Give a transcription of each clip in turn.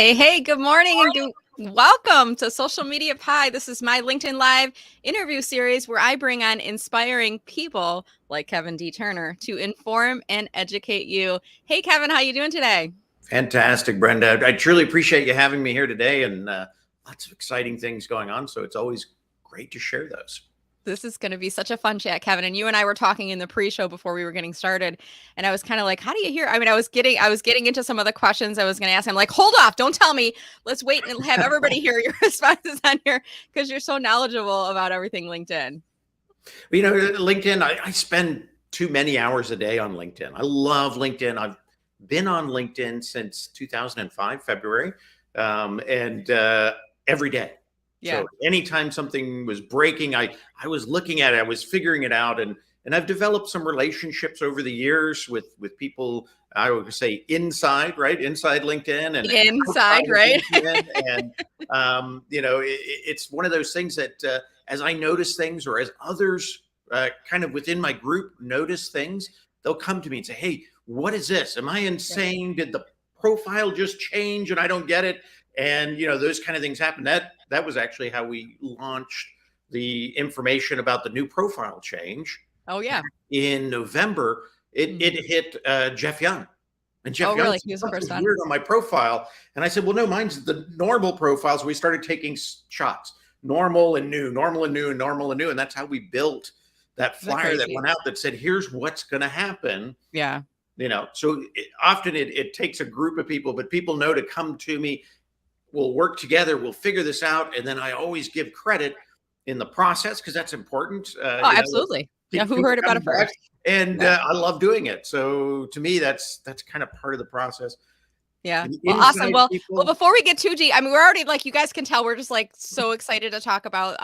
Hey, good morning and welcome to Social Media Pie. This is my LinkedIn Live interview series where I bring on inspiring people like Kevin D. Turner to inform and educate you. Hey, Kevin, how you doing today? Fantastic, Brenda. I truly appreciate you having me here today, and lots of exciting things going on. So it's always great to share those. This is going to be such a fun chat, Kevin. And you and I were talking in the pre-show before we were getting started, and I was kind of like, "How do you hear?" I mean, I was getting into some of the questions I was going to ask. I'm like, "Hold off, don't tell me. Let's wait and have everybody hear your responses on here because you're so knowledgeable about everything LinkedIn." LinkedIn. I spend too many hours a day on LinkedIn. I love LinkedIn. I've been on LinkedIn since 2005 February, and every day. Yeah. So anytime something was breaking, I was looking at it, I was figuring it out, and I've developed some relationships over the years with people. I would say inside LinkedIn and inside, right? LinkedIn. And it's one of those things that as I notice things, or as others kind of within my group notice things, they'll come to me and say, "Hey, what is this? Am I insane? Did the profile just change and I don't get it?" And those kind of things happen. That was actually how we launched the information about the new profile change. Oh yeah. In November, it hit Jeff Young. And Jeff Young, really? He was the first one? Weird on my profile. And I said, "Well, no, mine's the normal profiles." We started taking shots, normal and new, normal and new, and normal and new. And that's how we built that flyer that went out that said, "Here's what's going to happen." Yeah. So often it takes a group of people, but people know to come to me. We'll work together. We'll figure this out. And then I always give credit in the process because that's important. Absolutely. Yeah. Who heard about it first? And I love doing it. So to me, that's kind of part of the process. Yeah. Well, awesome. Well, before we get too deep, I mean, we're already, like, you guys can tell, we're just like so excited to talk about,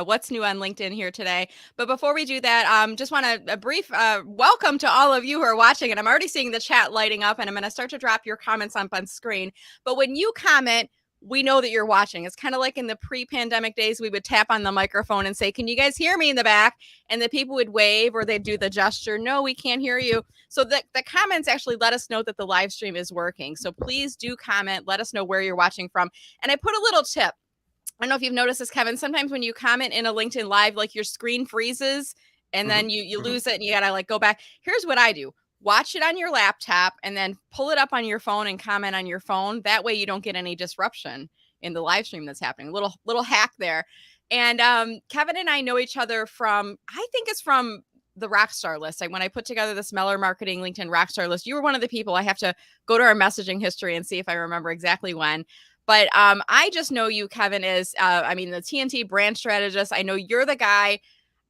what's new on LinkedIn here today. But before we do that, just want a brief welcome to all of you who are watching. And I'm already seeing the chat lighting up, and I'm going to start to drop your comments on screen. But when you comment, we know that you're watching. It's kind of like in the pre-pandemic days, we would tap on the microphone and say, "Can you guys hear me in the back?" And the people would wave or they'd do the gesture, "No, we can't hear you." So the comments actually let us know that the live stream is working. So please do comment. Let us know where you're watching from. And I put a little tip. I don't know if you've noticed this, Kevin. Sometimes when you comment in a LinkedIn Live, like your screen freezes and then you lose it and you got to go back. Here's what I do. Watch it on your laptop and then pull it up on your phone and comment on your phone. That way you don't get any disruption in the live stream that's happening. Little hack there. And Kevin and I know each other from, I think it's from the Rockstar list. When I put together this Meller Marketing LinkedIn Rockstar list, you were one of the people. I have to go to our messaging history and see if I remember exactly when. But I just know you, Kevin, is, the TNT brand strategist. I know you're the guy.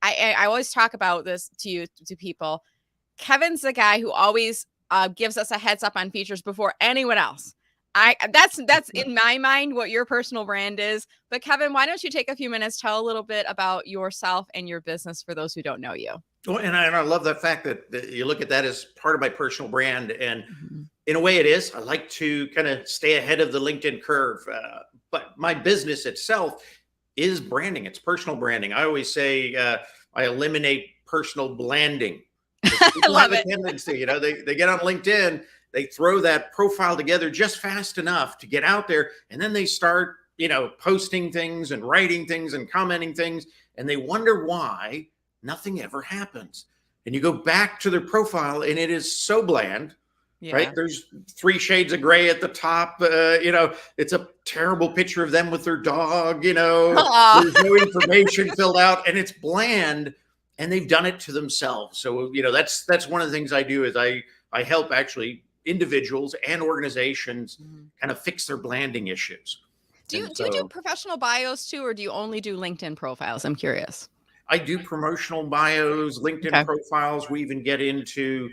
I always talk about this to people. Kevin's the guy who always gives us a heads up on features before anyone else. That's in my mind what your personal brand is. But Kevin, why don't you take a few minutes, tell a little bit about yourself and your business for those who don't know you. Well, and I love the fact that you look at that as part of my personal brand. And in a way it is. I like to kind of stay ahead of the LinkedIn curve. But my business itself is branding. It's personal branding. I always say I eliminate personal blanding. I love it. Tendency, they get on LinkedIn, they throw that profile together just fast enough to get out there, and then they start, posting things and writing things and commenting things, and they wonder why nothing ever happens. And you go back to their profile, and it is so bland, right? There's 3 shades of gray at the top. It's a terrible picture of them with their dog. There's no information filled out, and it's bland. And they've done it to themselves. So, that's one of the things I do is I help actually individuals and organizations kind of fix their blanding issues. Do you do professional bios too, or do you only do LinkedIn profiles? I'm curious. I do promotional bios, LinkedIn profiles. We even get into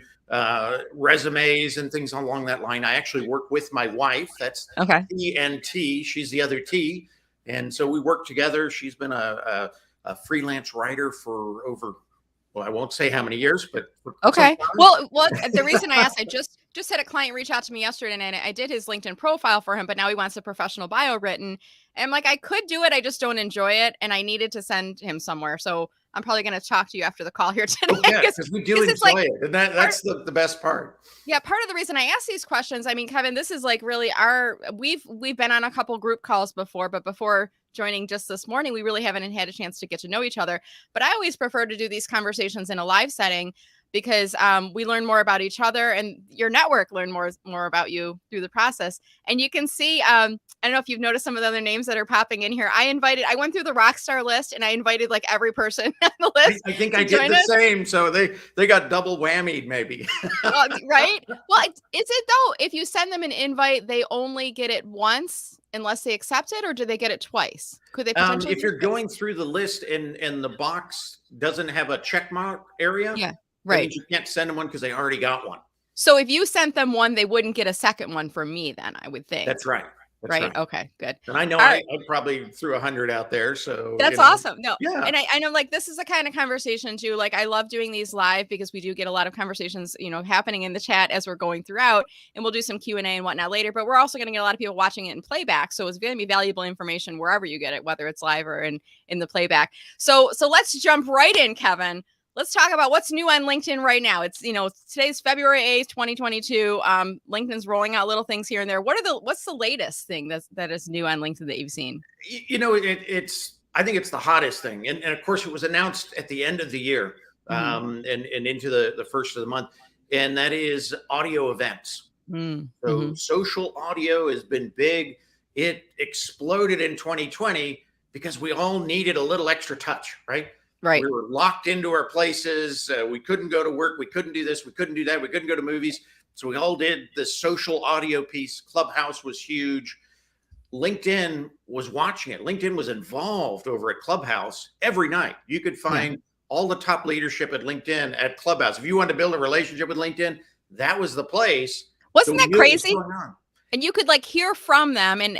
resumes and things along that line. I actually work with my wife. That's TNT. She's the other T. And so we work together. She's been a freelance writer for over, well, I won't say how many years, but Well, the reason I asked, I just had a client reach out to me yesterday, and I did his LinkedIn profile for him, but now he wants a professional bio written. And I'm like, I could do it, I just don't enjoy it, and I needed to send him somewhere. So I'm probably going to talk to you after the call here today. Oh, yeah, because we do enjoy it. And that's the best part. Yeah, part of the reason I ask these questions, I mean, Kevin, this is like really we've been on a couple group calls before, but before joining just this morning, we really haven't had a chance to get to know each other. But I always prefer to do these conversations in a live setting because we learn more about each other, and your network learn more about you through the process. And you can see, I don't know if you've noticed some of the other names that are popping in here. I went through the rock star list, and I invited like every person on the list. I think I did the same. So they got double whammied, maybe. Well, right? Well, is it though? If you send them an invite, they only get it once unless they accept it, or do they get it twice? Could they potentially? If you're going through the list and the box doesn't have a check mark area, yeah, right. You can't send them one because they already got one. So if you sent them one, they wouldn't get a second one from me. Then I would think. That's right. Right. Okay, good. And I know I probably threw 100 out there. So that's awesome. No. Yeah. And I know like this is the kind of conversation too. Like I love doing these live because we do get a lot of conversations, happening in the chat as we're going throughout, and we'll do some Q&A and whatnot later, but we're also going to get a lot of people watching it in playback. So it's going to be valuable information wherever you get it, whether it's live or in the playback. So let's jump right in, Kevin. Let's talk about what's new on LinkedIn right now. It's, today's February 8th, 2022. LinkedIn's rolling out little things here and there. What's the latest thing that is new on LinkedIn that you've seen? I think it's the hottest thing. And of course it was announced at the end of the year, and into the first of the month. And that is audio events. So social audio has been big. It exploded in 2020 because we all needed a little extra touch, right? Right. We were locked into our places. We couldn't go to work. We couldn't do this. We couldn't do that. We couldn't go to movies. So we all did the social audio piece. Clubhouse was huge. LinkedIn was watching it. LinkedIn was involved over at Clubhouse every night. You could find all the top leadership at LinkedIn at Clubhouse. If you wanted to build a relationship with LinkedIn, that was the place. Wasn't that crazy? And you could like hear from them and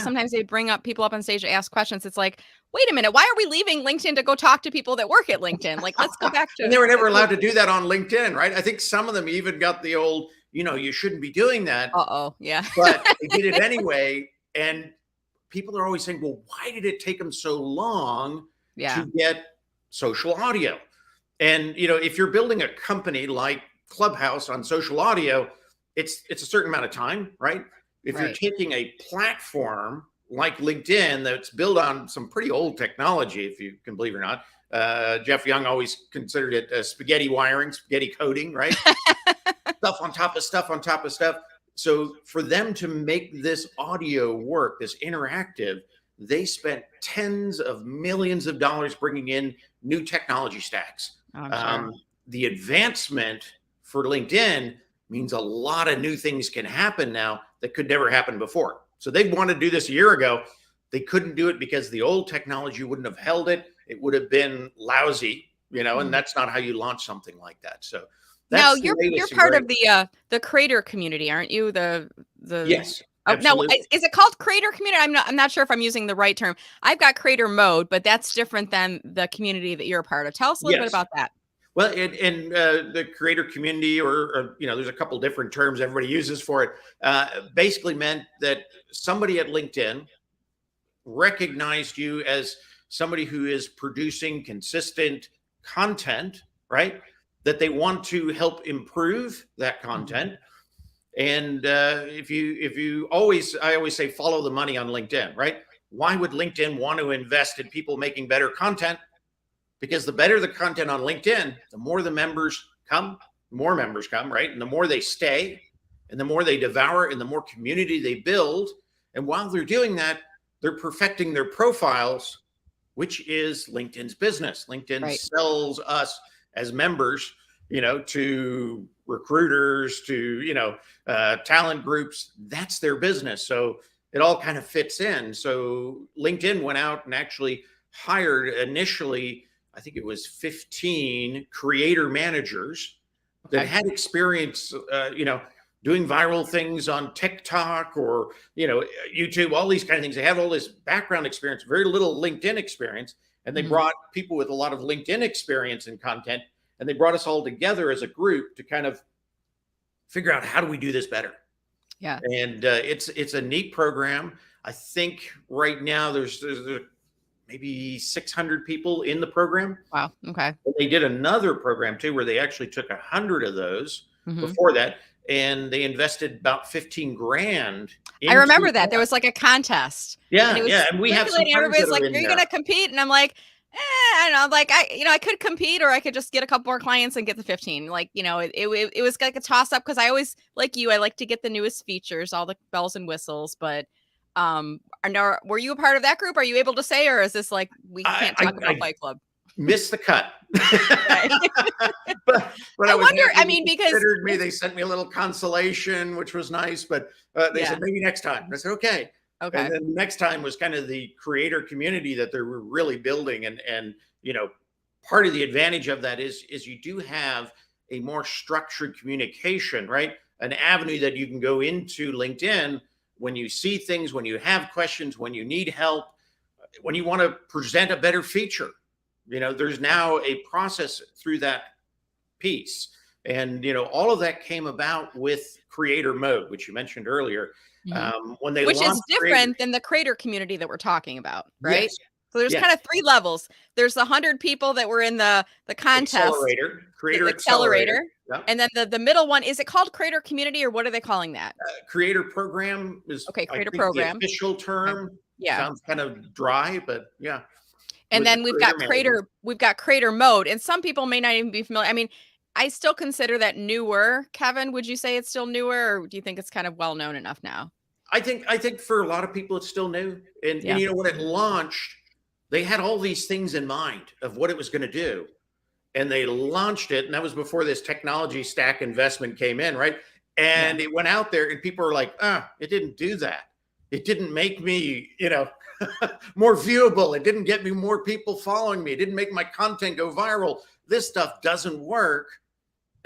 sometimes they bring up people up on stage to ask questions. It's like, wait a minute, why are we leaving LinkedIn to go talk to people that work at LinkedIn? Like, let's go back to. And they were never allowed to do that on LinkedIn, right? I think some of them even got the old, you shouldn't be doing that. Yeah. But they did it anyway. And people are always saying, well, why did it take them so long to get social audio? And, if you're building a company like Clubhouse on social audio, it's a certain amount of time, right? If you're taking a platform like LinkedIn that's built on some pretty old technology, if you can believe it or not, Jeff Young always considered it spaghetti wiring, spaghetti coding, right? Stuff on top of stuff on top of stuff. So for them to make this audio work, this interactive, they spent tens of millions of dollars bringing in new technology stacks. Sure. The advancement for LinkedIn means a lot of new things can happen now that could never happen before. So they wanted to do this a year ago. They couldn't do it because the old technology wouldn't have held it. It would have been lousy, and that's not how you launch something like that. So now you're part of the creator community, aren't you? Yes. Now, is it called creator community? I'm not sure if I'm using the right term. I've got creator mode, but that's different than the community that you're a part of. Tell us a little bit about that. Well, in the creator community, or there's a couple different terms everybody uses for it. Basically meant that somebody at LinkedIn recognized you as somebody who is producing consistent content, right? That they want to help improve that content. And I always say follow the money on LinkedIn, right? Why would LinkedIn want to invest in people making better content? Because the better the content on LinkedIn, the more the members come, right? And the more they stay, and the more they devour, and the more community they build. And while they're doing that, they're perfecting their profiles, which is LinkedIn's business. LinkedIn sells us as members, to recruiters, to, talent groups. That's their business. So it all kind of fits in. So LinkedIn went out and actually hired initially, I think it was 15 creator managers that had experience, doing viral things on TikTok or, YouTube, all these kind of things. They have all this background experience, very little LinkedIn experience. And they brought people with a lot of LinkedIn experience and content. And they brought us all together as a group to kind of figure out, how do we do this better? Yeah. And it's a neat program. I think right now there's maybe 600 people in the program. Wow. Okay. And they did another program too, where they actually took 100 of those Mm-hmm. before that, and they invested about 15 grand. I remember that. There was like a contest. Yeah, and it was yeah. And we have some friends everybody's that like, are in "Are you there. going to compete?" And I'm like, I don't know. Like I could compete, or I could just get a couple more clients and get the 15. Like, it was like a toss up, because I always, like you, I like to get the newest features, all the bells and whistles. But were you a part of that group? Are you able to say, or is this like we can't talk about Fight Club? Missed the cut. but I wonder, I mean, because considered me, they sent me a little consolation, which was nice, but they said maybe next time. I said okay. And then next time was kind of the creator community that they were really building, and part of the advantage of that is you do have a more structured communication, right? An avenue that you can go into LinkedIn when you see things, when you have questions, when you need help, when you want to present a better feature. There's now a process through that piece. And, all of that came about with creator mode, which you mentioned earlier. When they which is different than the creator community that we're talking about, right? Yes. So there's kind of 3 levels. There's the 100 people that were in the contest. Creator Accelerator. Yep. And then the middle one, is it called creator community, or what are they calling that? Creator program is creator program. The official term. Okay. Yeah. Sounds kind of dry, but yeah. And then we've got creator mode, and some people may not even be familiar. I mean, I still consider that newer. Kevin, would you say it's still newer, or do you think it's kind of well known enough now? I think for a lot of people it's still new. And when it launched, they had all these things in mind of what it was going to do. And they launched it, and that was before this technology stack investment came in, right? And it went out there, and people were like, it didn't do that. It didn't make me, more viewable. It didn't get me more people following me. It didn't make my content go viral. This stuff doesn't work.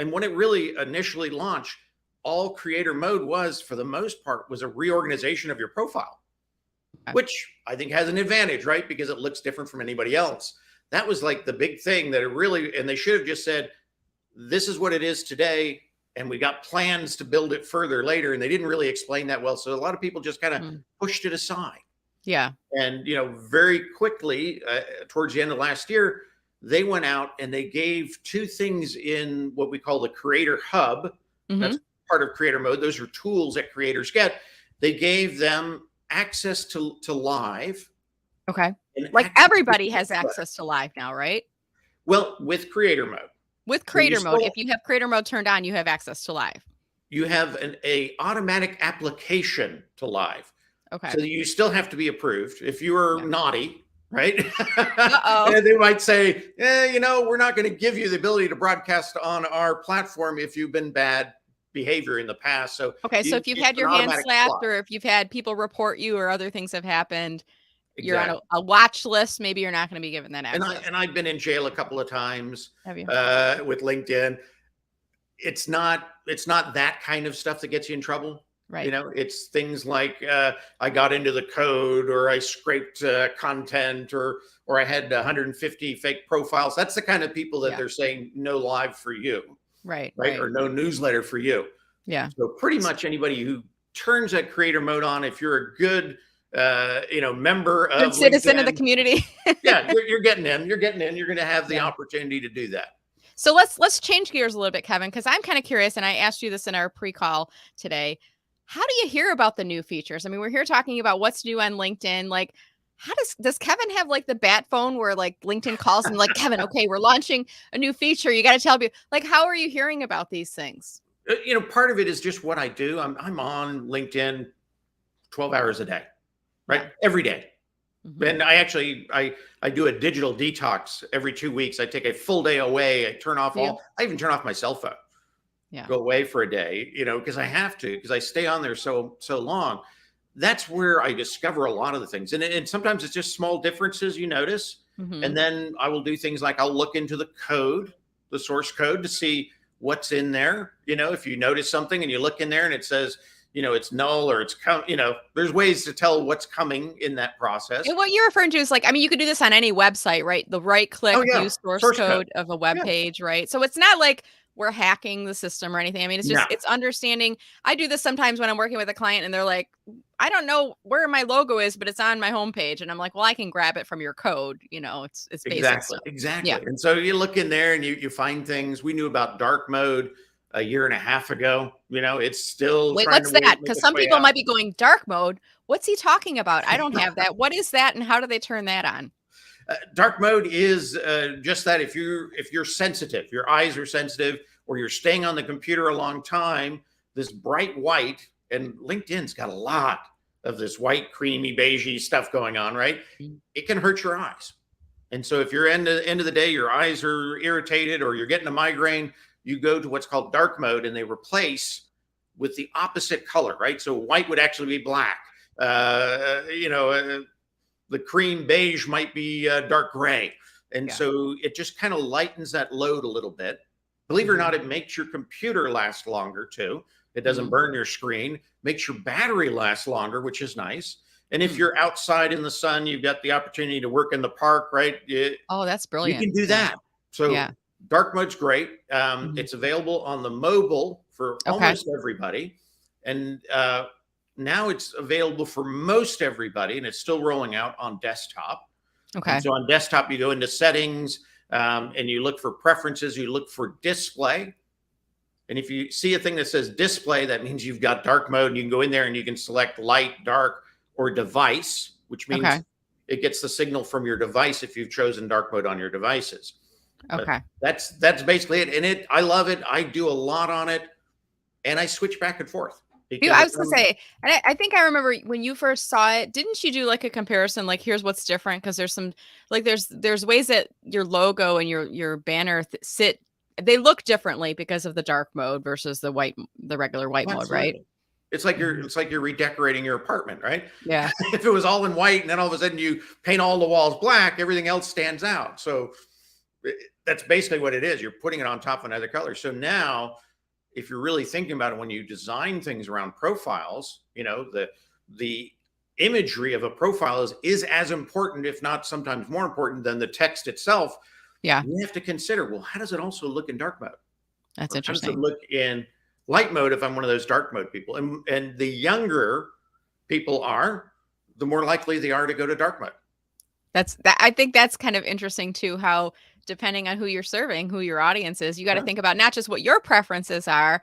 And when it really initially launched, all creator mode was, for the most part, was a reorganization of your profile, which I think has an advantage, right? Because it looks different from anybody else. That was like the big thing that it really, and they should have just said, this is what it is today, and we got plans to build it further later. And they didn't really explain that well. So a lot of people just kind of pushed it aside. Yeah. And, very quickly, towards the end of last year, they went out and they gave 2 things in what we call the Creator Hub. That's part of creator mode. Those are tools that creators get. They gave them access to live. Okay. Like everybody has access to live now, right? Well, with creator mode. With creator mode, if you have creator mode turned on, you have access to live. You have an automatic application to live. Okay. So you still have to be approved. If you are naughty, right? Uh-oh. They might say, we're not going to give you the ability to broadcast on our platform if you've been bad behavior in the past. So so if you've had your hand slapped, or if you've had people report you, or other things have happened, you're on a watch list, maybe you're not going to be given that access. And I've been in jail a couple of times. Have you? With LinkedIn. It's not that kind of stuff that gets you in trouble. Right. It's things like I got into the code, or I scraped content, or I had 150 fake profiles. That's the kind of people that they're saying no live for you. Right. Or no newsletter for you. Yeah. So pretty much anybody who turns that creator mode on, if you're a good member of good citizen LinkedIn, of the community, you're getting in. You're going to have the opportunity to do that. So let's change gears a little bit, Kevin, because I'm kind of curious, and I asked you this in our pre-call today. How do you hear about the new features? I mean, we're here talking about what's new on LinkedIn. Like, how does Kevin have like the bat phone where like LinkedIn calls him like, Kevin, okay, we're launching a new feature. You got to tell me, like, how are you hearing about these things? Part of it is just what I do. I'm on LinkedIn 12 hours a day, right? Every day. And I do a digital detox every 2 weeks. I take a full day away. I turn off I even turn off my cell phone. Go away for a day, because I have to, because I stay on there so long. That's where I discover a lot of the things. And sometimes it's just small differences you notice. And then I will do things like I'll look into the code, the source code, to see what's in there. If you notice something and you look in there and it says, it's null, or it's there's ways to tell what's coming in that process. And what you're referring to is like, I mean, you could do this on any website, right? The right click, use source code of a web page, right? So it's not like we're hacking the system or anything. I mean, it's just, it's understanding. I do this sometimes when I'm working with a client and they're like, I don't know where my logo is, but it's on my homepage. And I'm like, well, I can grab it from your code. It's basic stuff. Exactly. Yeah. And so you look in there and you find things. We knew about dark mode a year and a half ago. It's still Wait, trying what's to that? make Because its some way people out. might be going dark mode. What's he talking about? I don't have that. What is that? And how do they turn that on? Dark mode is just that. If you're sensitive, your eyes are sensitive, or you're staying on the computer a long time, this bright white, and LinkedIn's got a lot of this white, creamy, beigey stuff going on, right? It can hurt your eyes. And so if you're end of the day, your eyes are irritated or you're getting a migraine, you go to what's called dark mode, and they replace with the opposite color, right? So white would actually be black. The cream beige might be dark gray. And so it just kind of lightens that load a little bit. Believe it or not, it makes your computer last longer too. It doesn't burn your screen, makes your battery last longer, which is nice. And if you're outside in the sun, you've got the opportunity to work in the park, right? Oh, that's brilliant. You can do that. So dark mode's great. It's available on the mobile for almost everybody. And now it's available for most everybody, and it's still rolling out on desktop. Okay. And so on desktop, you go into settings and you look for preferences, you look for display. And if you see a thing that says display, that means you've got dark mode, and you can go in there and you can select light, dark, or device, which means it gets the signal from your device if you've chosen dark mode on your devices. Okay. But that's basically it. And I love it. I do a lot on it, and I switch back and forth. I was going to say, and I think I remember when you first saw it, didn't you do like a comparison? Like, here's what's different. Cause there's some, like, there's ways that your logo and your banner they look differently because of the dark mode versus the regular white mode, right? It's like you're redecorating your apartment, right? Yeah. If it was all in white and then all of a sudden you paint all the walls black, everything else stands out. So that's basically what it is. You're putting it on top of another color. So now, if you're really thinking about it, when you design things around profiles, the imagery of a profile is as important, if not sometimes more important than the text itself. Yeah. You have to consider, well, how does it also look in dark mode? That's interesting. How does it look in light mode if I'm one of those dark mode people? And the younger people are, the more likely they are to go to dark mode. I think that's kind of interesting too, how depending on who you're serving, who your audience is, you got to think about not just what your preferences are,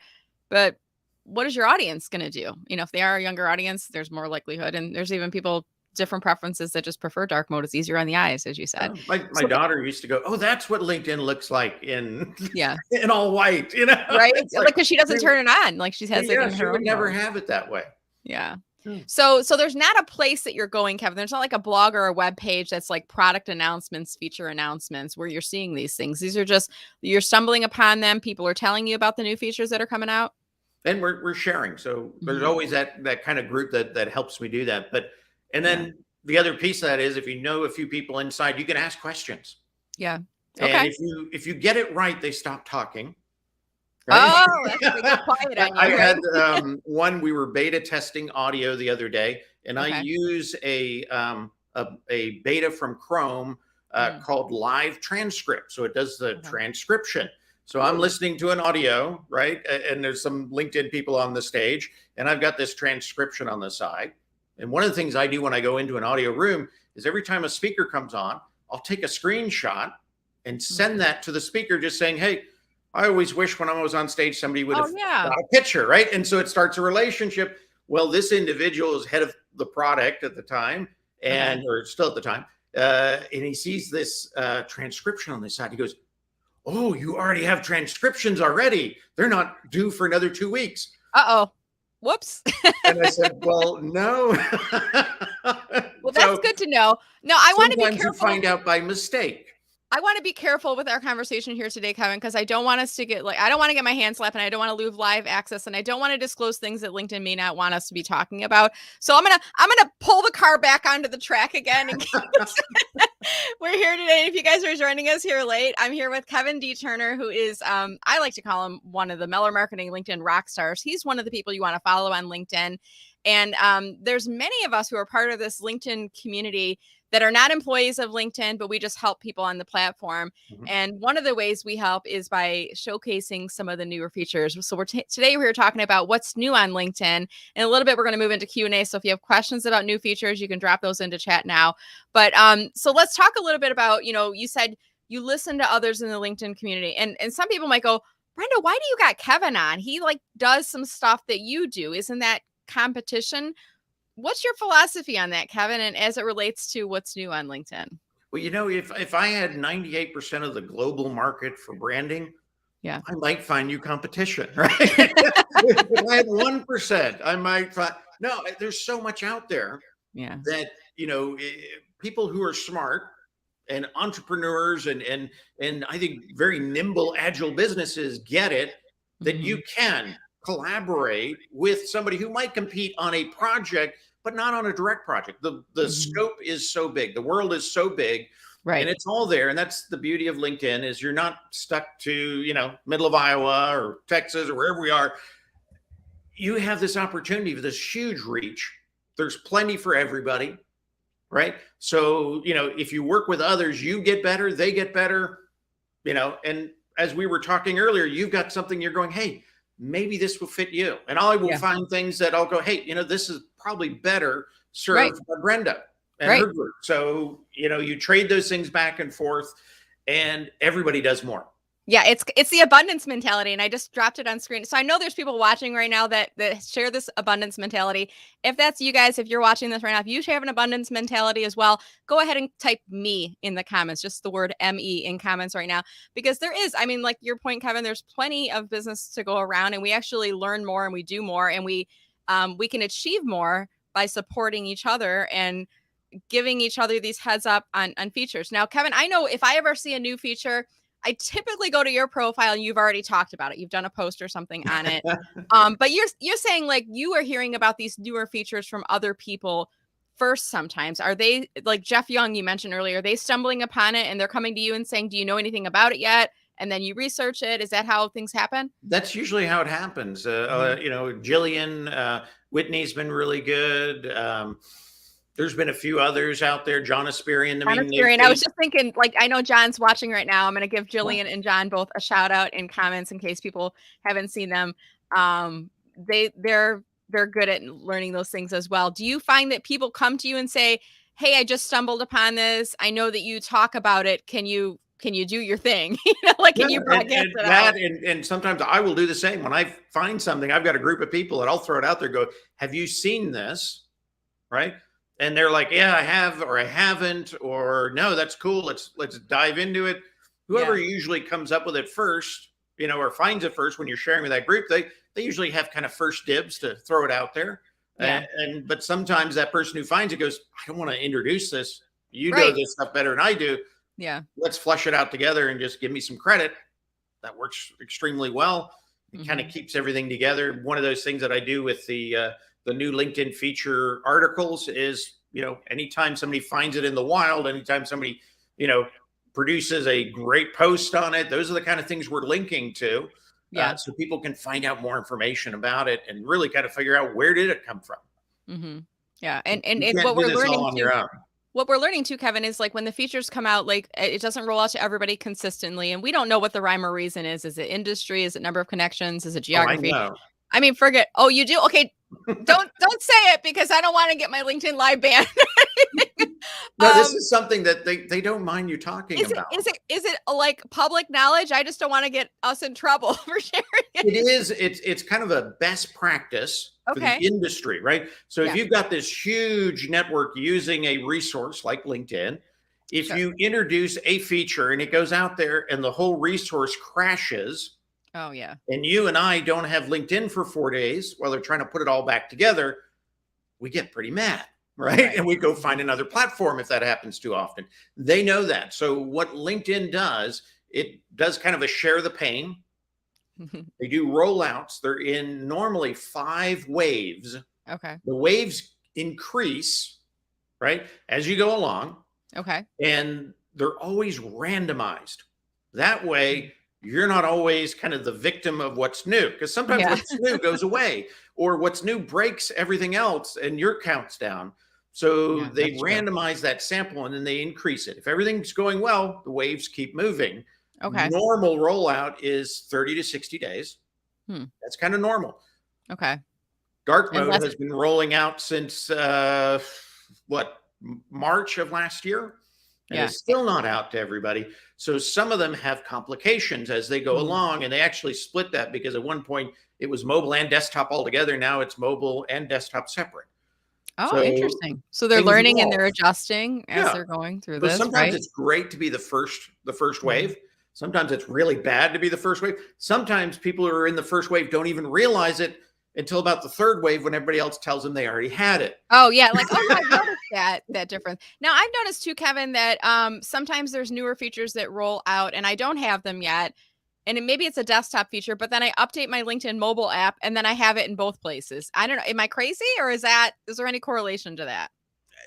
but what is your audience going to do? If they are a younger audience, there's more likelihood. And there's even people, different preferences that just prefer dark mode. It's easier on the eyes, as you said. My daughter used to go, oh, that's what LinkedIn looks like in all white, right? Because she doesn't turn it on. Like she has she would never have it that way. Yeah. So there's not a place that you're going, Kevin. There's not like a blog or a web page that's like product announcements, feature announcements, where you're seeing these things. These are just, you're stumbling upon them. People are telling you about the new features that are coming out. And we're sharing. So there's always that kind of group that helps me do that. And then the other piece of that is, if you know a few people inside, you can ask questions. Yeah. Okay. And if you get it right, they stop talking. Right? Oh, that's they get quiet on you. I had one. We were beta testing audio the other day, and I use a beta from Chrome called Live Transcript. So it does the transcription. So I'm listening to an audio, right? And there's some LinkedIn people on the stage, and I've got this transcription on the side. And one of the things I do when I go into an audio room is every time a speaker comes on, I'll take a screenshot and send that to the speaker, just saying, hey, I always wish when I was on stage, somebody would have got a picture, right? And so it starts a relationship. Well, this individual is head of the product at the time, or still at the time. And he sees this transcription on the side. He goes, oh, you already have transcriptions already. They're not due for another 2 weeks. Uh-oh. Whoops. And I said, well, no. Well, that's good to know. No, I want to be careful. You find out by mistake. I want to be careful with our conversation here today, Kevin, because I don't want us to get I don't want to get my hand slapped, and I don't want to lose live access, and I don't want to disclose things that LinkedIn may not want us to be talking about. So I'm gonna pull the car back onto the track again. And we're here today. If you guys are joining us here late, I'm here with Kevin D. Turner, who is I like to call him one of the Meller Marketing LinkedIn rock stars. He's one of the people you want to follow on LinkedIn. And there's many of us who are part of this LinkedIn community that are not employees of LinkedIn, but we just help people on the platform. Mhm. And one of the ways we help is by showcasing some of the newer features. So today we're talking about what's new on LinkedIn. In a little bit, we're going to move into Q&A. So if you have questions about new features, you can drop those into chat now. But so let's talk a little bit about, you said you listen to others in the LinkedIn community. And some people might go, Brenda, why do you got Kevin on? He does some stuff that you do. Isn't that competition? What's your philosophy on that, Kevin? And as it relates to what's new on LinkedIn? Well, if I had 98% of the global market for branding, yeah, I might find you competition, right? If I had 1%, I might find, no, there's so much out there that, people who are smart and entrepreneurs and I think very nimble, agile businesses get it, that you can collaborate with somebody who might compete on a project, but not on a direct project. The scope is so big. The world is so big. Right. And it's all there. And that's the beauty of LinkedIn, is you're not stuck to, middle of Iowa or Texas or wherever we are. You have this opportunity for this huge reach. There's plenty for everybody. Right. So, if you work with others, you get better, they get better, and as we were talking earlier, you've got something you're going, hey, maybe this will fit you. And I will find things that I'll go, hey, this is probably better served by Brenda and her group. So, you trade those things back and forth and everybody does more. Yeah, it's the abundance mentality, and I just dropped it on screen. So I know there's people watching right now that share this abundance mentality. If that's you guys, if you're watching this right now, if you have an abundance mentality as well, go ahead and type me in the comments, just the word ME in comments right now, because there is, like your point, Kevin, there's plenty of business to go around, and we actually learn more and we do more, and we can achieve more by supporting each other and giving each other these heads up on features. Now, Kevin, I know if I ever see a new feature, I typically go to your profile and you've already talked about it. You've done a post or something on it. But you're saying you are hearing about these newer features from other people first sometimes. Are they, like Jeff Young, you mentioned earlier, are they stumbling upon it and they're coming to you and saying, do you know anything about it yet? And then you research it. Is that how things happen? That's usually how it happens. Jillian, Whitney's been really good. There's been a few others out there. John Asperian. I was just thinking, I know John's watching right now. I'm going to give Jillian and John both a shout out in comments in case people haven't seen them. They're good at learning those things as well. Do you find that people come to you and say, hey, I just stumbled upon this. I know that you talk about it. Can you do your thing? Can you broadcast it out? And sometimes I will do the same. When I find something, I've got a group of people that I'll throw it out there, go, have you seen this? Right. And they're like, yeah, I have, or I haven't, or no, that's cool. Let's dive into it. Whoever usually comes up with it first, or finds it first when you're sharing with that group, they usually have kind of first dibs to throw it out there. Yeah. But sometimes that person who finds it goes, I don't want to introduce this. You know this stuff better than I do. Yeah. Let's flush it out together and just give me some credit. That works extremely well. It kind of keeps everything together. One of those things that I do with the new LinkedIn feature articles is, anytime somebody finds it in the wild, anytime somebody, produces a great post on it, those are the kind of things we're linking to. So people can find out more information about it and really kind of figure out, where did it come from? Yeah. And what we're learning what we're learning too, Kevin, is when the features come out, it doesn't roll out to everybody consistently. And we don't know what the rhyme or reason is. Is it industry? Is it number of connections? Is it geography? Forget. Oh, you do? Okay. Don't say it, because I don't want to get my LinkedIn live banned. No, this is something that they don't mind you talking about. Is it public knowledge? I just don't want to get us in trouble for sharing it. It is. It's kind of a best practice for the industry, right? So if you've got this huge network using a resource like LinkedIn, if you introduce a feature and it goes out there and the whole resource crashes, oh yeah, and you and I don't have LinkedIn for 4 days while they're trying to put it all back together, we get pretty mad. Right. And we go find another platform if that happens too often. They know that. So what LinkedIn does, it does kind of a share the pain. They do rollouts. They're in normally 5 waves. Okay. The waves increase, right, as you go along. Okay. And they're always randomized. That way, you're not always kind of the victim of what's new, because sometimes what's new goes away, or what's new breaks everything else and your count's down. So Yeah, they that's true. randomize that sample and then they increase it. If everything's going well, the waves keep moving. Okay. Normal rollout is 30 to 60 days. That's kind of normal. Okay. Dark mode Unless has been rolling out since March of last year, and yeah. is still not out to everybody. So some of them have complications as they go along, and they actually split that because at one point it was mobile and desktop altogether. Now it's mobile and desktop separate. Oh, So interesting. So they're things learning and evolve. they're adjusting as Yeah. they're going through So this, sometimes right? it's great to be the first wave. Sometimes it's really bad to be the first wave. Sometimes people who are in the first wave don't even realize it until about the third wave when everybody else tells them they already had it. Oh yeah, like, oh yeah, I've noticed that difference. Now I've noticed too, Kevin, that sometimes there's newer features that roll out and I don't have them yet. And maybe it's a desktop feature, but then I update my LinkedIn mobile app and then I have it in both places. I don't know. Am I crazy or is there any correlation to that?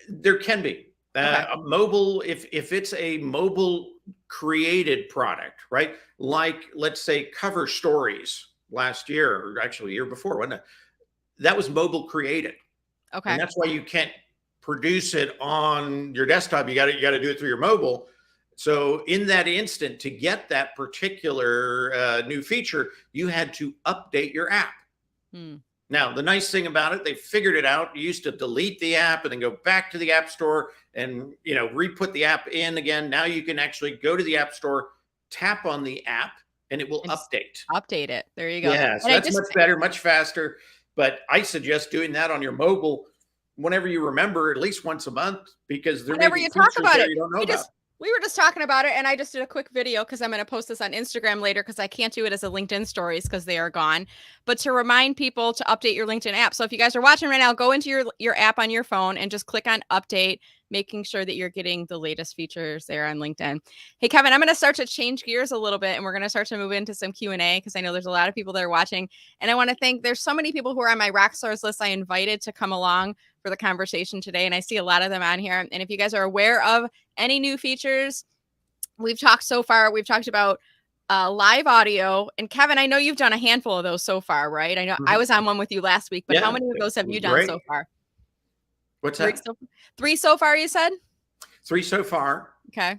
There can be Okay. a mobile if it's a mobile created product, right? Like let's say Cover Stories last year, or actually a year before, wasn't it? That was mobile created, and Okay. that's why you can't produce it on your desktop. You got to do it through your mobile. So in that instant, to get that particular new feature, you had to update your app. Now, the nice thing about it, they figured it out. You used to delete the app and then go back to the app store and re-put the app in again. Now you can actually go to the app store, tap on the app, and it will And just update. update it. There you go. Yeah, so And I that's just much better, much faster. But I suggest doing that on your mobile whenever you remember, at least once a month, because there may whenever be you talk features about there it, you don't know about. we were just talking about it and I just did a quick video because I'm going to post this on Instagram later because I can't do it as a LinkedIn stories because they are gone. But to remind people to update your LinkedIn app. So if you guys are watching right now, go into your app on your phone and just click on update, making sure that you're getting the latest features there on LinkedIn. Hey, Kevin, I'm going to start to change gears a little bit and we're going to start to move into some Q&A because I know there's a lot of people that are watching. And I want to thank, there's so many people who are on my Rockstars list I invited to come along for the conversation today. And I see a lot of them on here. And if you guys are aware of any new features, we've talked about live audio. And Kevin, I know you've done a handful of those so far, right? I know I was on one with you last week, but how many of those have you done so far? What's that? Three so far, you said? 3 so far. Okay.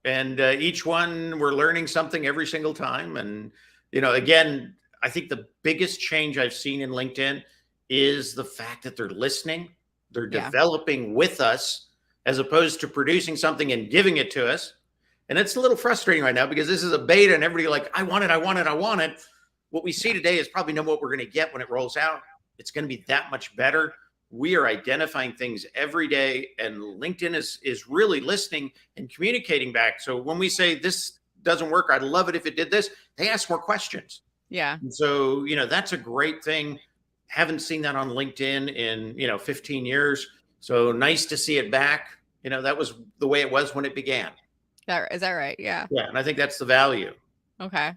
And each one we're learning something every single time. And, again, I think the biggest change I've seen in LinkedIn is the fact that they're listening. They're developing with us as opposed to producing something and giving it to us. And it's a little frustrating right now because this is a beta and everybody like, I want it. What we see today is probably not what we're going to get when it rolls out. It's going to be that much better. We are identifying things every day and LinkedIn is really listening and communicating back. So when we say this doesn't work, I'd love it if it did this, they ask more questions. Yeah. And so, that's a great thing. Haven't seen that on LinkedIn in, 15 years. So nice to see it back. That was the way it was when it began. Is that right? Yeah. Yeah. And I think that's the value. Okay.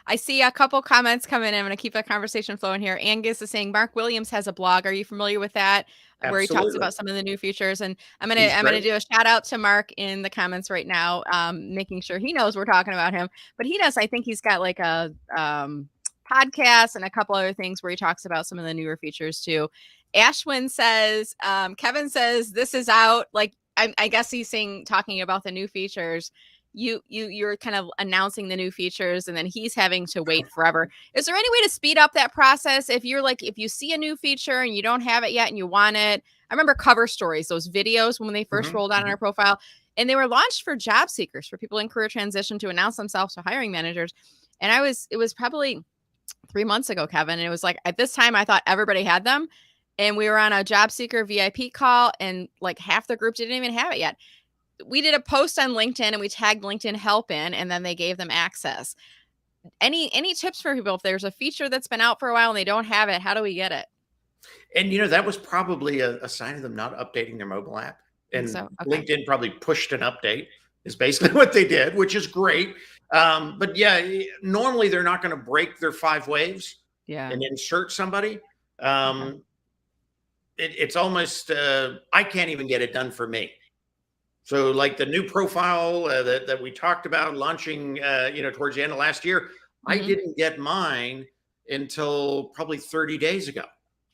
I see a couple comments coming in. I'm going to keep the conversation flowing here. Angus is saying Mark Williams has a blog. Are you familiar with that? Absolutely. Where he talks about some of the new features. And I'm gonna do a shout out to Mark in the comments right now, making sure he knows we're talking about him. But he does. I think he's got like a podcast and a couple other things where he talks about some of the newer features too. Ashwin says, Kevin says this is out. Like I guess he's talking about the new features. You're kind of announcing the new features and then he's having to wait forever. Is there any way to speed up that process? If you see a new feature and you don't have it yet and you want it, I remember Cover Stories, those videos when they first rolled out on our profile, and they were launched for job seekers, for people in career transition to announce themselves to hiring managers. And it was probably 3 months ago, Kevin. And it was like, at this time, I thought everybody had them. And we were on a job seeker VIP call and like half the group didn't even have it yet. We did a post on LinkedIn and we tagged LinkedIn help in, and then they gave them access. Any tips for people if there's a feature that's been out for a while and they don't have it? How do we get it? And that was probably a sign of them not updating their mobile app. And Okay. LinkedIn probably pushed an update is basically what they did, which is great. But yeah, normally they're not going to break their 5 waves and insert somebody. It's almost I can't even get it done for me. So like the new profile that we talked about launching, towards the end of last year, I didn't get mine until probably 30 days ago.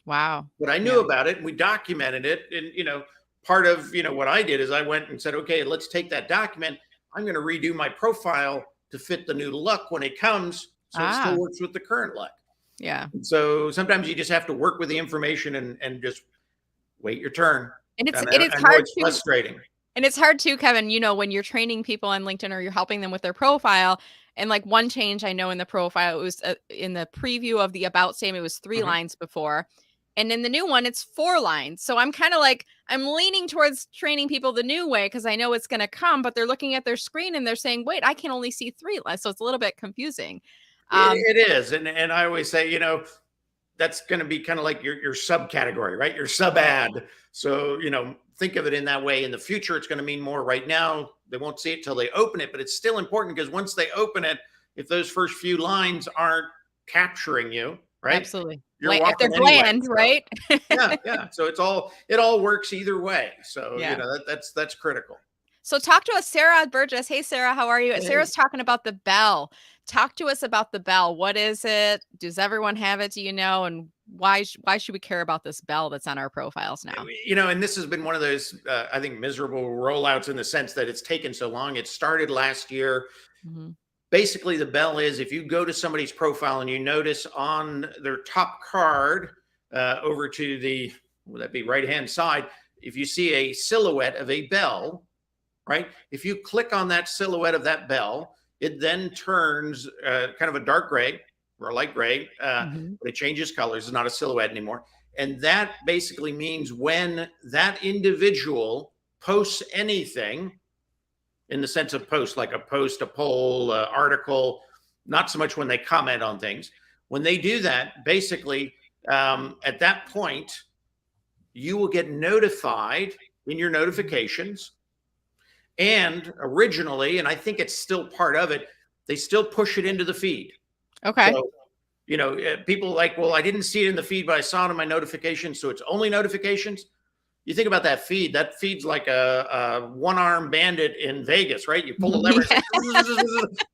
Wow. But I knew about it and we documented it. And, part of, what I did is I went and said, okay, let's take that document. I'm going to redo my profile to fit the new look when it comes. So it still works with the current look. Yeah. So sometimes you just have to work with the information and just wait your turn. And it is hard. It's frustrating. And it's hard too, Kevin, when you're training people on LinkedIn or you're helping them with their profile, and like one change I know in the profile, it was in the preview of the about statement, it was 3 lines before. And in the new one, it's 4 lines. So I'm kind of like, I'm leaning towards training people the new way because I know it's going to come, but they're looking at their screen and they're saying, wait, I can only see 3 lines. So it's a little bit confusing. It is. And I always say, that's going to be kind of like your subcategory, right? Your sub ad. So, think of it in that way. In the future, it's going to mean more. Right now, they won't see it till they open it, but it's still important because once they open it, if those first few lines aren't capturing you, right? Absolutely. You're if they're bland, right? Yeah. So it all works either way. So, that's critical. So talk to us, Sarah Burgess. Hey, Sarah, how are you? Hey. Sarah's talking about the bell. Talk to us about the bell. What is it? Does everyone have it? Do you know? And why should we care about this bell that's on our profiles now? And this has been one of those, I think, miserable rollouts in the sense that it's taken so long. It started last year. Basically, the bell is if you go to somebody's profile and you notice on their top card over to the, would that be right-hand side, if you see a silhouette of a bell, right? If you click on that silhouette of that bell, it then turns kind of a dark gray or a light gray, but it changes colors. It's not a silhouette anymore. And that basically means when that individual posts anything, in the sense of post, like a post, a poll, article, not so much when they comment on things. When they do that, basically, at that point, you will get notified in your notifications. And originally, and I think it's still part of it, they still push it into the feed. Okay. So, people like, well, I didn't see it in the feed, but I saw it in my notifications. So it's only notifications. You think about that feed. That feed's like a one-armed bandit in Vegas, right? You pull the lever,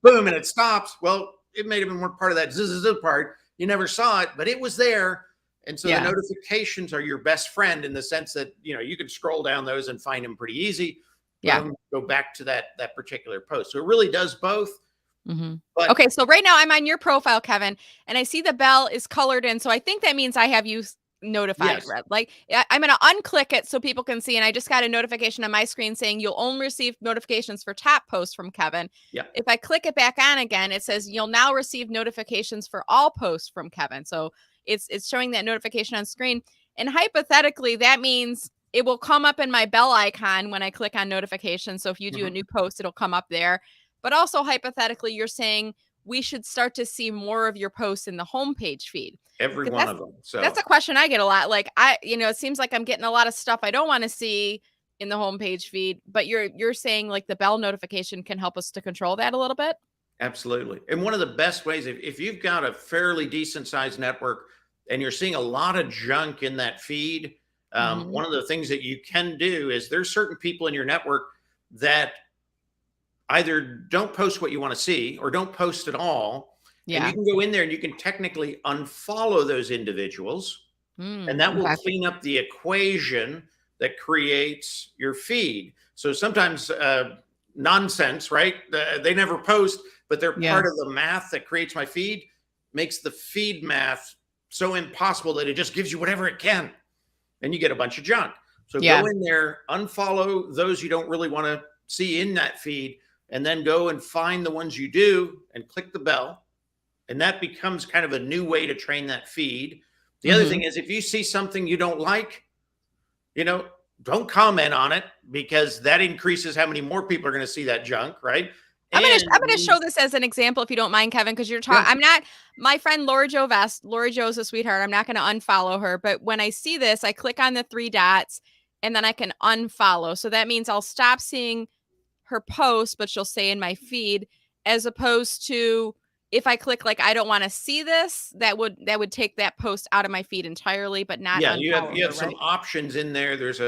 boom, and it stops. Well, it may have been more part of that zzz part. You never saw it, but it was there. And so the notifications are your best friend in the sense that, you can scroll down those and find them pretty easy. Go back to that particular post. So it really does both. But, okay. So right now I'm on your profile, Kevin, and I see the bell is colored in. So I think that means I have you notified. Yes. Like I'm going to unclick it so people can see. And I just got a notification on my screen saying you'll only receive notifications for top posts from Kevin. Yeah. If I click it back on again, it says you'll now receive notifications for all posts from Kevin. So it's showing that notification on screen. And hypothetically, that means it will come up in my bell icon when I click on notifications. So if you do a new post, it'll come up there. But also hypothetically, you're saying we should start to see more of your posts in the homepage feed. Every one of them. So that's a question I get a lot. Like it seems like I'm getting a lot of stuff I don't want to see in the homepage feed, but you're saying like the bell notification can help us to control that a little bit. Absolutely. And one of the best ways, if you've got a fairly decent sized network and you're seeing a lot of junk in that feed, one of the things that you can do is there's certain people in your network that either don't post what you want to see or don't post at all. Yeah. And you can go in there and you can technically unfollow those individuals. And that will clean up the equation that creates your feed. So sometimes nonsense, right? They never post, but they're part of the math that creates my feed, makes the feed math so impossible that it just gives you whatever it can. And you get a bunch of junk. So go in there, unfollow those you don't really want to see in that feed, and then go and find the ones you do and click the bell. And that becomes kind of a new way to train that feed. The other thing is if you see something you don't like, don't comment on it because that increases how many more people are going to see that junk, right? I'm going to show this as an example, if you don't mind, Kevin, because you're talking. I'm not, my friend Lori Jo Vest. Lori Jo's a sweetheart. I'm not going to unfollow her. But when I see this, I click on the 3 dots and then I can unfollow. So that means I'll stop seeing her post, but she'll say in my feed, as opposed to if I click like I don't want to see this, that would take that post out of my feed entirely, but not. Yeah, you have some options in there. There's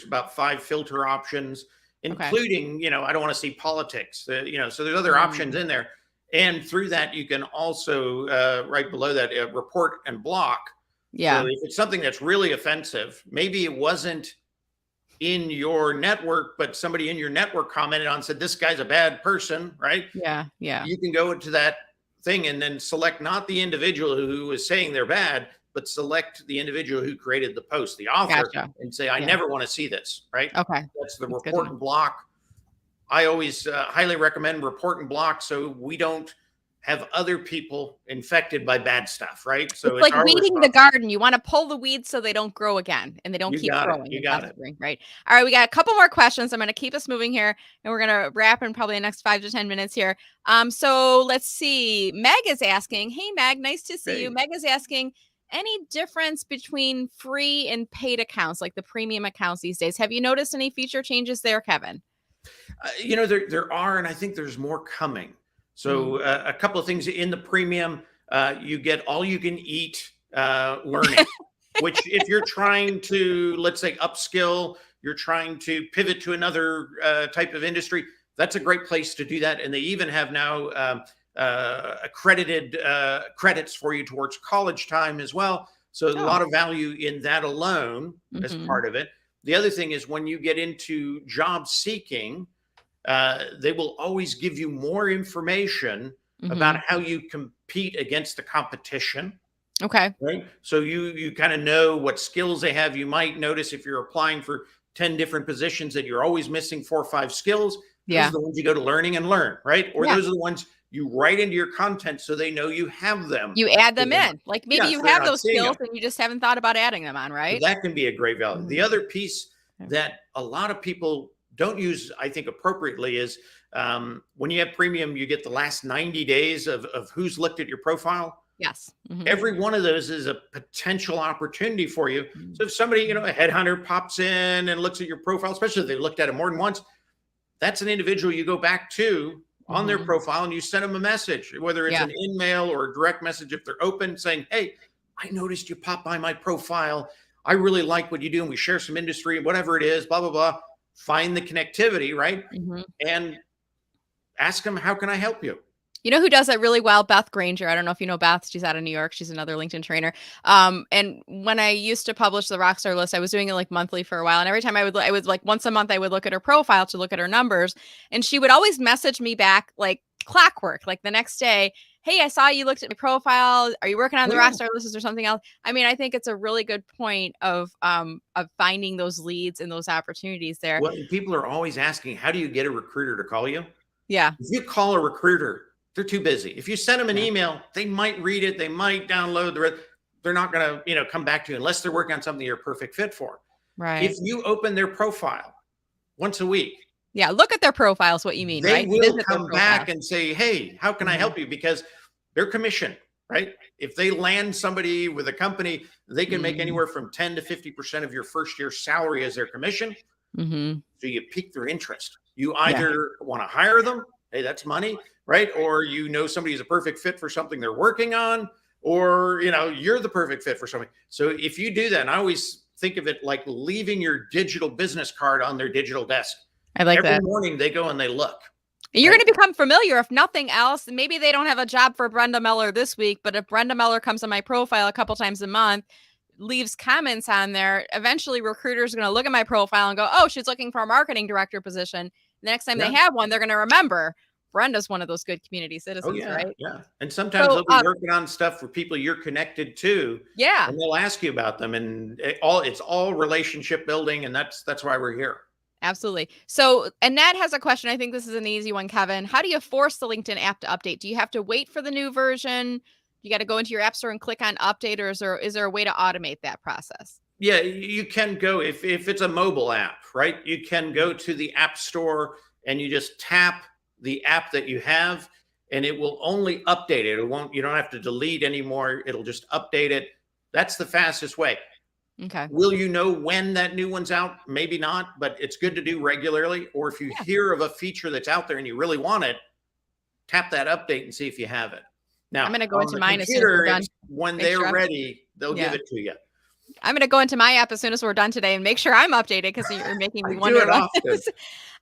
about 5 filter options, including, I don't want to see politics, so there's other options in there. And through that, you can also, right below that, report and block. Yeah. So if it's something that's really offensive, maybe it wasn't, in your network, but somebody in your network commented on, said, this guy's a bad person, right? Yeah. Yeah. You can go into that thing and then select not the individual who is saying they're bad, but select the individual who created the post, the author, Gotcha. and say, I never want to see this, right? Okay. That's the That's report and block. I always highly recommend report and block so we don't have other people infected by bad stuff, right? So it's like weeding the garden. You want to pull the weeds so they don't grow again and they don't keep growing. You got it. Right. All right. We got a couple more questions. I'm going to keep us moving here and we're going to wrap in probably the next 5 to 10 minutes here. So let's see. Meg is asking, hey, Meg, nice to see you. Meg is asking, any difference between free and paid accounts, like the premium accounts these days? Have you noticed any feature changes there, Kevin? There are, and I think there's more coming. So a couple of things in the premium, you get all you can eat learning, which if you're trying to, let's say, upskill, you're trying to pivot to another type of industry, that's a great place to do that. And they even have now accredited credits for you towards college time as well. So a lot of value in that alone as part of it. The other thing is when you get into job seeking, they will always give you more information about how you compete against the competition. Okay. Right. So you kind of know what skills they have. You might notice if you're applying for 10 different positions that you're always missing 4 or 5 skills. Those are the ones you go to learning and learn, right? Or those are the ones you write into your content so they know you have them. You add them in. Like maybe you have those skills and you just haven't thought about adding them on, right? So that can be a great value. The other piece that a lot of people don't use, I think, appropriately is when you have premium, you get the last 90 days of who's looked at your profile. Yes. Every one of those is a potential opportunity for you. So if somebody, a headhunter pops in and looks at your profile, especially if they looked at it more than once, that's an individual you go back to on their profile and you send them a message, whether it's an email or a direct message if they're open, saying, hey, I noticed you popped by my profile. I really like what you do. And we share some industry, whatever it is, blah, blah, blah. Find the connectivity, right? And ask them, how can I help you? You know who does that really well? Beth Granger. I don't know if you know Beth. She's out of New York. She's another LinkedIn trainer. And when I used to publish the Rockstar list, I was doing it like monthly for a while. And every time I would like once a month, I would look at her profile to look at her numbers. And she would always message me back like clockwork, like the next day. Hey, I saw you looked at my profile. Are you working on the Rockstar list or something else? I mean, I think it's a really good point of finding those leads and those opportunities there. Well, people are always asking, how do you get a recruiter to call you? Yeah. If you call a recruiter, they're too busy. If you send them an email, they might read it. They might download the rest. They're not going to, come back to you unless they're working on something you're a perfect fit for. Right. If you open their profile once a week. Yeah. Look at their profile is what you mean, they right? Will come back and say, hey, how can I help you? Because they're commission, right? If they land somebody with a company, they can make anywhere from 10 to 50% of your first year salary as their commission. So you pique their interest. You either want to hire them. Hey, that's money, right? Or somebody is a perfect fit for something they're working on, or you're the perfect fit for something. So if you do that, and I always think of it like leaving your digital business card on their digital desk. I like that. Every morning they go and they look. You're going to become familiar, if nothing else. Maybe they don't have a job for Brenda Meller this week, but if Brenda Meller comes on my profile a couple times a month, leaves comments on there, eventually recruiters are going to look at my profile and go, oh, she's looking for a marketing director position. The next time they have one, they're going to remember Brenda's one of those good community citizens, right? Yeah. And sometimes they'll be working on stuff for people you're connected to. Yeah. And they'll ask you about them. And it's all relationship building. And that's why we're here. Absolutely. So Annette has a question. I think this is an easy one, Kevin. How do you force the LinkedIn app to update? Do you have to wait for the new version? You got to go into your app store and click on update, or is there a way to automate that process? Yeah, you can go if it's a mobile app, right? You can go to the app store and you just tap the app that you have and it will only update it. You don't have to delete anymore. It'll just update it. That's the fastest way. Okay. Will you know when that new one's out? Maybe not, but it's good to do regularly. Or if you hear of a feature that's out there and you really want it, tap that update and see if you have it. Now, I'm going to go into mine as soon as we're done. When they're ready, they'll give it to you. I'm going to go into my app as soon as we're done today and make sure I'm updated because you're making me wonder about this.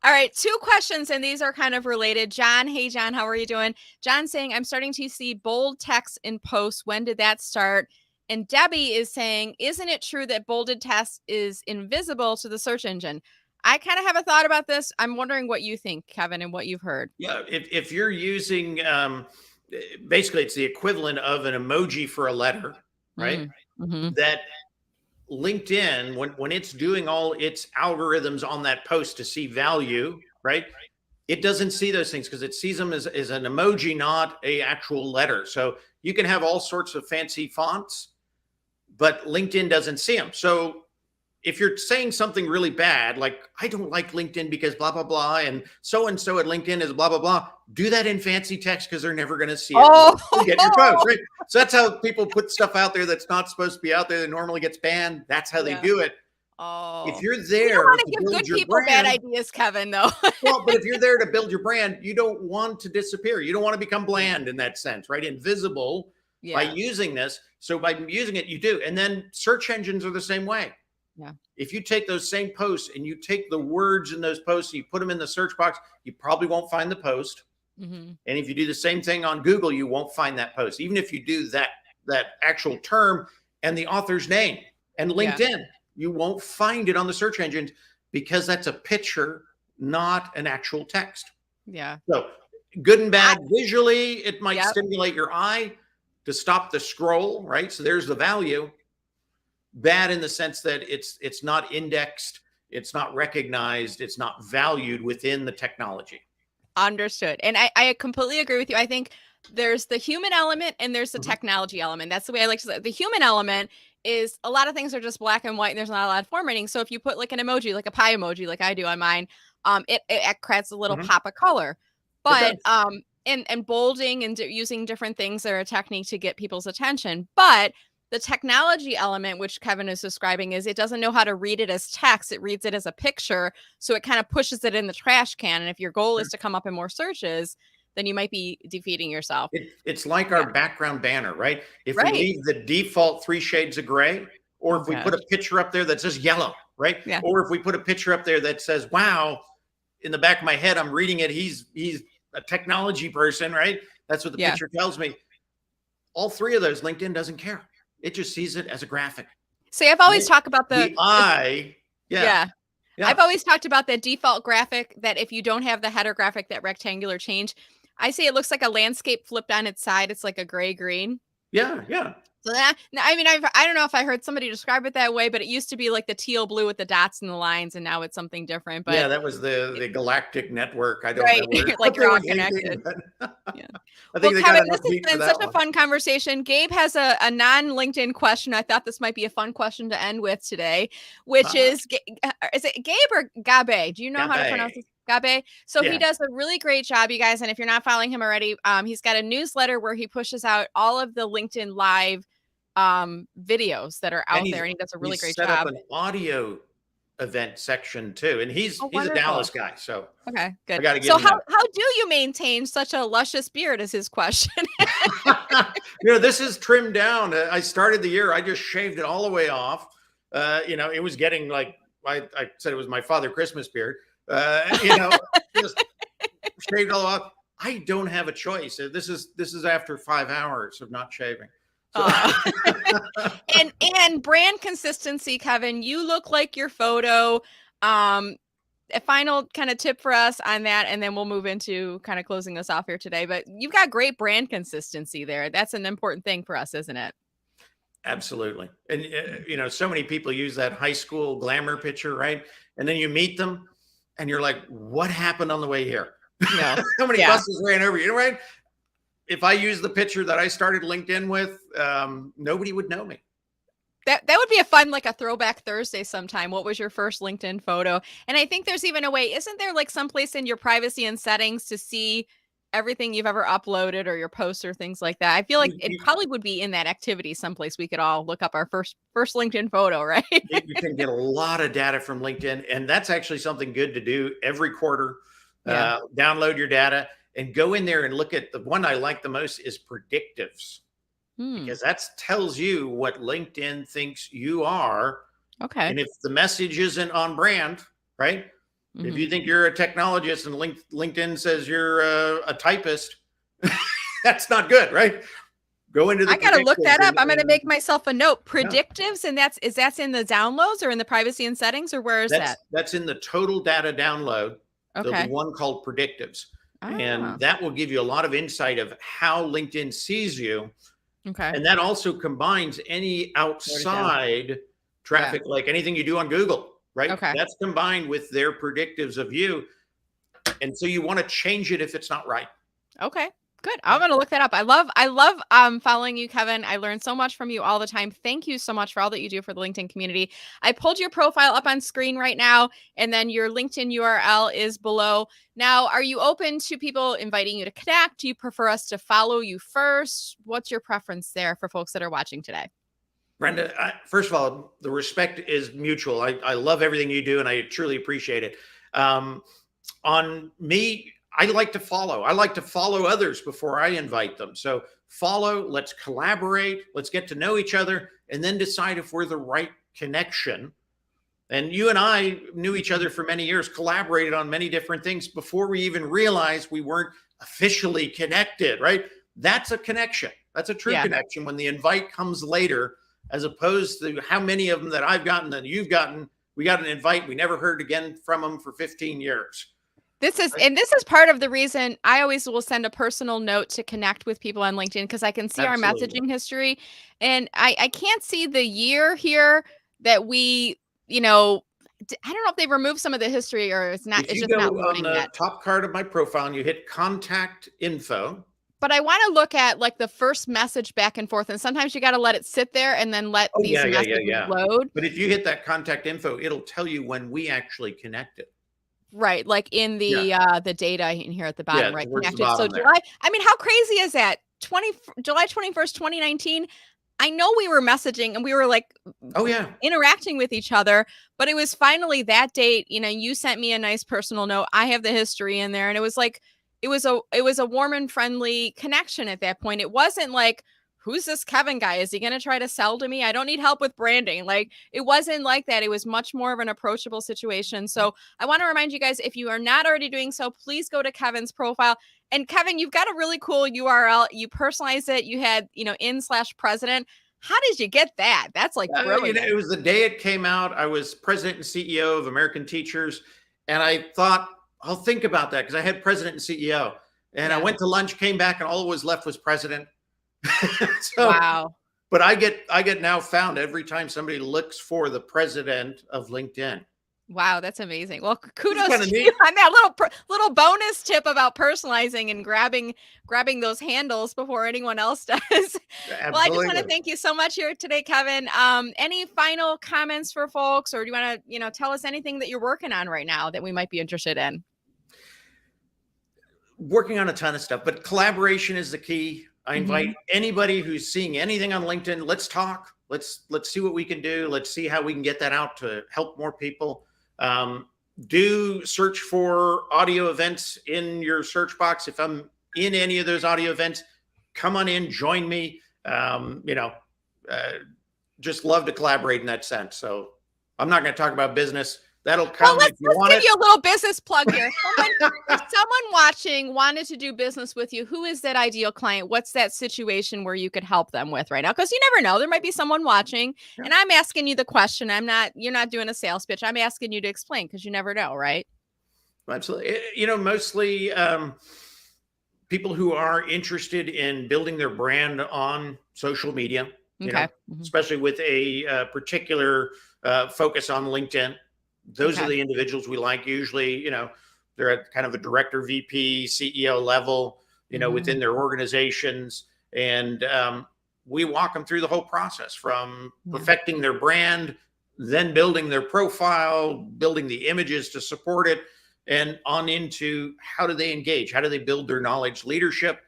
All right. 2 questions, and these are kind of related. John, hey, John, how are you doing? John saying, I'm starting to see bold text in posts. When did that start? And Debbie is saying, isn't it true that bolded text is invisible to the search engine? I kind of have a thought about this. I'm wondering what you think, Kevin, and what you've heard. Yeah, if you're using, basically it's the equivalent of an emoji for a letter, right? Mm-hmm. That LinkedIn, when it's doing all its algorithms on that post to see value, right? It doesn't see those things because it sees them as an emoji, not a actual letter. So you can have all sorts of fancy fonts, but LinkedIn doesn't see them. So if you're saying something really bad, like I don't like LinkedIn because blah, blah, blah, and so at LinkedIn is blah, blah, blah, do that in fancy text because they're never going to see it. Oh. Get your post, right? So that's how people put stuff out there that's not supposed to be out there that normally gets banned. That's how they do it. Oh, if you're there, you don't want to give good people brand, bad ideas, Kevin, though. Well, but if you're there to build your brand, you don't want to disappear. You don't want to become bland in that sense, right? Invisible by using this. So by using it, you do. And then search engines are the same way. Yeah. If you take those same posts and you take the words in those posts and you put them in the search box, you probably won't find the post. Mm-hmm. And if you do the same thing on Google, you won't find that post. Even if you do that actual term and the author's name and LinkedIn, you won't find it on the search engines because that's a picture, not an actual text. Yeah. So good and bad. Visually, it might stimulate your eye to stop the scroll, right? So there's the value. Bad in the sense that it's not indexed, it's not recognized, it's not valued within the technology. Understood. And I completely agree with you. I think there's the human element and there's the technology element. That's the way I like to say. The human element is a lot of things are just black and white and there's not a lot of formatting. So if you put like an emoji, like a pie emoji, like I do on mine, it creates a little pop of color. But and bolding and using different things are a technique to get people's attention. But the technology element, which Kevin is describing, is it doesn't know how to read it as text. It reads it as a picture. So it kind of pushes it in the trash can. And if your goal is to come up in more searches, then you might be defeating yourself. It's like our background banner, right? If we leave the default 3 shades of gray, or if we put a picture up there that says yellow, right? Yeah. Or if we put a picture up there that says, wow, in the back of my head, I'm reading it. He's a technology person, right? That's what the picture tells me. All 3 of those, LinkedIn doesn't care. It just sees it as a graphic. See, I've always talked about the eye. I've always talked about that default graphic that if you don't have the header graphic, that rectangular change, I say it looks like a landscape flipped on its side. It's like a gray green. Yeah. So that, I mean, I don't know if I heard somebody describe it that way, but it used to be like the teal blue with the dots and the lines, and now it's something different. But that was the galactic network. I don't know. Like you're all connected. I think Kevin, this has been such a fun conversation. Gabe has a non-LinkedIn question. I thought this might be a fun question to end with today, which is it Gabe or Gabe? Do you know how to pronounce this? Gabe. So he does a really great job, you guys. And if you're not following him already, he's got a newsletter where he pushes out all of the LinkedIn Live videos that are out there, and he does a really great job. Set up an audio event section too, and he's a Dallas guy. So okay, good. So how do you maintain such a luscious beard? Is his question. This is trimmed down. I started the year. I just shaved it all the way off. It was getting like I said it was my Father Christmas beard. Just shaved all off. I don't have a choice. This is after 5 hours of not shaving. So. And brand consistency, Kevin, you look like your photo. A final kind of tip for us on that, and then we'll move into kind of closing us off here today. But you've got great brand consistency there. That's an important thing for us, isn't it? Absolutely. And, so many people use that high school glamour picture, right? And then you meet them and you're like, what happened on the way here? Yeah. How many buses ran over you, right? If I use the picture that I started LinkedIn with, nobody would know me. That would be a fun, like a throwback Thursday sometime. What was your first LinkedIn photo? And I think there's even a way, isn't there like someplace in your privacy and settings to see everything you've ever uploaded or your posts or things like that? I feel like it probably would be in that activity someplace we could all look up our first LinkedIn photo, right? You can get a lot of data from LinkedIn, and that's actually something good to do every quarter. Download your data and go in there and look at the one I like the most is predictives. Because that tells you what LinkedIn thinks you are. Okay. And if the message isn't on brand, right? If you think you're a technologist and LinkedIn says you're a typist, that's not good, right? Go into the I gotta look that up. I'm gonna make and myself a note. Predictives, and that's in the downloads or in the privacy and settings, or where is that? That's in the total data download. There'll be Okay. one called predictives. Ah, And that will give you a lot of insight of how LinkedIn sees you. okay. And that also combines any outside traffic, like anything you do on Google, right? Okay. That's combined with their predictives of you. And so you want to change it if it's not right. Okay. Good. I'm gonna look that up. I love following you, Kevin. I learn so much from you all the time. Thank you so much for all that you do for the LinkedIn community. I pulled your profile up on screen right now, and then your LinkedIn URL is below. Now, are you open to people inviting you to connect? Do you prefer us to follow you first? What's your preference there for folks that are watching today? Brenda, first of all, the respect is mutual. I love everything you do, and I truly appreciate it. On me, I like to follow. I like to follow others before I invite them. So follow, let's collaborate, let's get to know each other, and then decide if we're the right connection. And you and I knew each other for many years, collaborated on many different things before we even realized we weren't officially connected, right? That's a connection. That's a true connection when the invite comes later, as opposed to how many of them that I've gotten and you've gotten. We got an invite, we never heard again from them for 15 years. This is part of the reason I always will send a personal note to connect with people on LinkedIn, because I can see our messaging history, and I can't see the year here that we, I don't know if they removed some of the history or it's not. If It's you just go not on loading the yet. top card of my profile and you hit contact info. But I want to look at like the first message back and forth, and sometimes you got to let it sit there and then let these messages load. But if you hit that contact info, it'll tell you when we actually connected. Right, like in the data in here at the bottom, right? Connected. So there. July, I mean, how crazy is that? July 21st, 2019. I know we were messaging and we were like, interacting with each other, but it was finally that date. You sent me a nice personal note. I have the history in there, and it was like, it was a warm and friendly connection at that point. It wasn't like, who's this Kevin guy? Is he going to try to sell to me? I don't need help with branding. Like, it wasn't like that. It was much more of an approachable situation. So I want to remind you guys, if you are not already doing so, please go to Kevin's profile. And Kevin, you've got a really cool URL. You personalize it. You had, in/president. How did you get that? That's like brilliant. It was the day it came out. I was president and CEO of American Teachers. And I thought, I'll think about that, because I had president and CEO. And I went to lunch, came back, and all that was left was president. Wow. But I get now found every time somebody looks for the president of LinkedIn. Wow, that's amazing. Well, kudos to you on that little bonus tip about personalizing and grabbing those handles before anyone else does. Well, I just want to thank you so much here today, Kevin. Any final comments for folks, or do you want to, tell us anything that you're working on right now that we might be interested in? Working on a ton of stuff, but collaboration is the key. I invite anybody who's seeing anything on LinkedIn. Let's talk. Let's see what we can do. Let's see how we can get that out to help more people. Do search for audio events in your search box. If I'm in any of those audio events, come on in, join me. Just love to collaborate in that sense. So I'm not going to talk about business. That'll come. Well, let's give you a little business plug here. If someone watching wanted to do business with you, who is that ideal client? What's that situation where you could help them with right now? Because you never know. There might be someone watching, and I'm asking you the question. You're not doing a sales pitch. I'm asking you to explain, because you never know, right? Absolutely. Mostly people who are interested in building their brand on social media, especially with a particular focus on LinkedIn. Those are the individuals we like. Usually, they're at kind of a director, VP, CEO level, within their organizations. And we walk them through the whole process, from perfecting their brand, then building their profile, building the images to support it, and on into how do they engage? How do they build their knowledge leadership?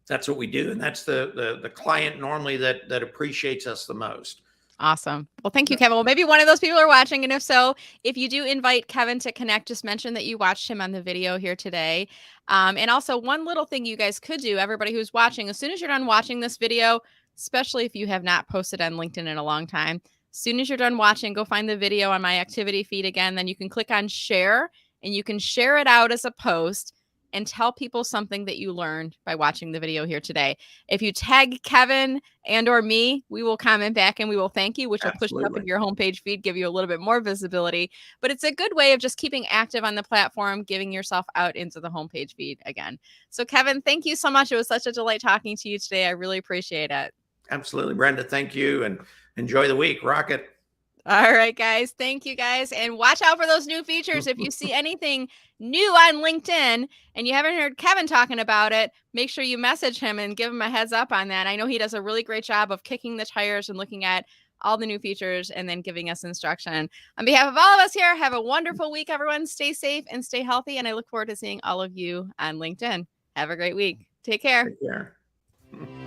That's what we do. And that's the client normally that appreciates us the most. Awesome. Well, thank you, Kevin. Well, maybe one of those people are watching. And if so, if you do invite Kevin to connect, just mention that you watched him on the video here today. And also, one little thing you guys could do, everybody who's watching, as soon as you're done watching this video, especially if you have not posted on LinkedIn in a long time, as soon as you're done watching, go find the video on my activity feed again. Then you can click on share, and you can share it out as a post. and tell people something that you learned by watching the video here today. If you tag Kevin and or me, we will comment back and we will thank you, which will push you up into your homepage feed, give you a little bit more visibility. But it's a good way of just keeping active on the platform, giving yourself out into the homepage feed again. So Kevin, thank you so much. It was such a delight talking to you today. I really appreciate it. Absolutely, Brenda. Thank you, and enjoy the week. Rock it. All right, guys. Thank you, guys. And watch out for those new features. If you see anything new on LinkedIn and you haven't heard Kevin talking about it, make sure you message him and give him a heads up on that. I know he does a really great job of kicking the tires and looking at all the new features and then giving us instruction. On behalf of all of us here, have a wonderful week, everyone. Stay safe and stay healthy. And I look forward to seeing all of you on LinkedIn. Have a great week. Take care. Take care.